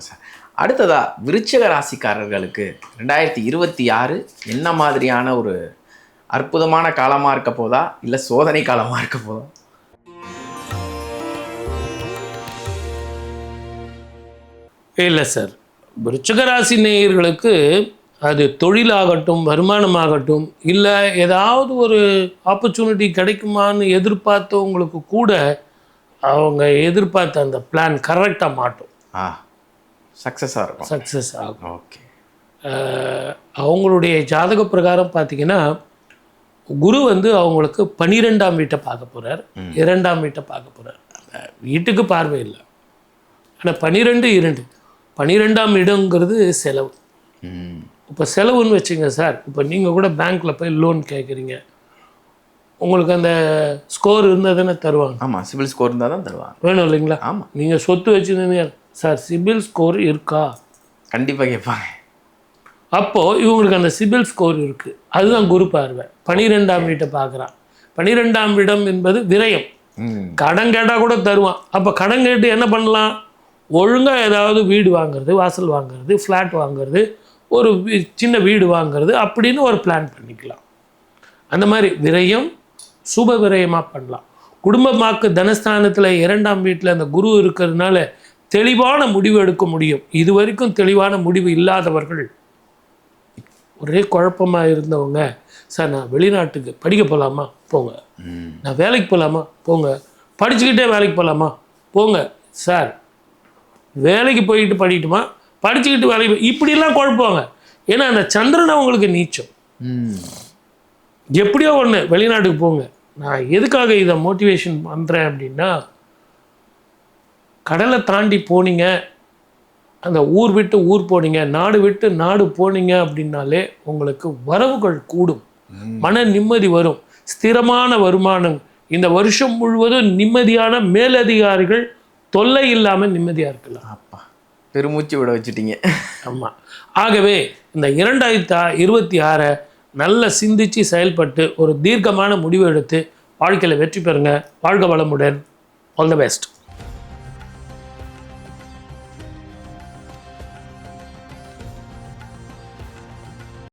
Sir அடுத்ததா விருச்சிக ராசிக்காரர்களுக்கு 2026 என்ன மாதிரியான ஒரு அற்புதமான காலமாக இருக்க போதா இல்லை சோதனை காலமாக இருக்க போதா? இல்லை சார், விருச்சிக ராசி நேயர்களுக்கு அது தொழிலாகட்டும் வருமானமாகட்டும் இல்லை ஏதாவது ஒரு ஆப்பர்ச்சுனிட்டி கிடைக்குமான்னு எதிர்பார்த்தவங்களுக்கு கூட அவங்க எதிர்பார்த்த அந்த பிளான் கரெக்டாக மாட்டோம். சக்ஸஸாக இருக்கும், சக்ஸஸ் ஆகும். ஓகே. அவங்களுடைய ஜாதக பிரகாரம் பார்த்திங்கன்னா குரு அவங்களுக்கு 12ஆம் வீட்டை பார்க்க போகிறார், 2ஆம் வீட்டை பார்க்க போகிறார். வீட்டுக்கு பார்வை இல்லை, ஆனால் 12ஆம் இடங்கிறது செலவு. இப்போ செலவுன்னு வச்சுங்க சார், இப்போ நீங்கள் கூட பேங்க்கில் போய் லோன் கேட்குறீங்க, உங்களுக்கு அந்த ஸ்கோர் இருந்தால் தானே தருவாங்க. ஆமாம், சிபில் ஸ்கோர் இருந்தால் தான் தருவாங்க. வேணும் இல்லைங்களா? ஆமாம். நீங்கள் சொத்து வச்சுருந்தீங்க சார், சிபில் ஸ்கோர் இருக்கா? கண்டிப்பாக கேட்பாங்க. அப்போது இவங்களுக்கு அந்த சிபில் ஸ்கோர் இருக்குது, அதுதான் குரு பார்வை. 12ஆம் வீட்டை பார்க்குறான். 12ஆம் இடம் என்பது விரயம். கடன் கேட்டால் கூட தருவான். அப்போ கடன் கேட்டு என்ன பண்ணலாம்? ஒழுங்காக ஏதாவது வீடு வாங்குறது, வாசல் வாங்குறது, ஃப்ளாட் வாங்குறது, ஒரு சின்ன வீடு வாங்குறது அப்படின்னு ஒரு பிளான் பண்ணிக்கலாம். அந்த மாதிரி விரயம் சுப விரயமாக பண்ணலாம். குடும்பமாக்கு தனஸ்தானத்தில் 2ஆம் வீட்டில் அந்த குரு இருக்கிறதுனால தெளிவான முடிவு எடுக்க முடியும். இது வரைக்கும் தெளிவான முடிவு இல்லாதவர்கள், ஒரே குழப்பமாக இருந்தவங்க, சார் நான் வெளிநாட்டுக்கு படிக்க போகலாமா? போங்க. நான் வேலைக்கு போகலாமா? போங்க. படிச்சுக்கிட்டே வேலைக்கு போகலாமா? போங்க. சார் வேலைக்கு போயிட்டு படிக்கட்டுமா? படிச்சுக்கிட்டு வேலைக்கு இப்படிலாம் குழப்புவாங்க. ஏன்னா அந்த சந்திரன் அவங்களுக்கு நீச்சம். எப்படியோ ஒன்று வெளிநாட்டுக்கு போங்க. நான் எதுக்காக இதை மோட்டிவேஷன் பண்ணுறேன் அப்படின்னா, கடலை தாண்டி போனீங்க, அந்த ஊர் விட்டு ஊர் போனீங்க, நாடு விட்டு நாடு போனீங்க அப்படின்னாலே உங்களுக்கு வரவுகள் கூடும், மன நிம்மதி வரும், ஸ்திரமான வருமானம். இந்த வருஷம் முழுவதும் நிம்மதியான மேலதிகாரிகள் தொல்லை இல்லாமல் நிம்மதியாக இருக்கலாம். அப்பா பெருமூச்சு விட வச்சுட்டீங்க. ஆமாம். ஆகவே இந்த 2026 நல்ல சிந்திச்சு செயல்பட்டு ஒரு தீர்க்கமான முடிவு எடுத்து வாழ்க்கையில் வெற்றி பெறுங்க. வாழ்க வளமுடன். All the best.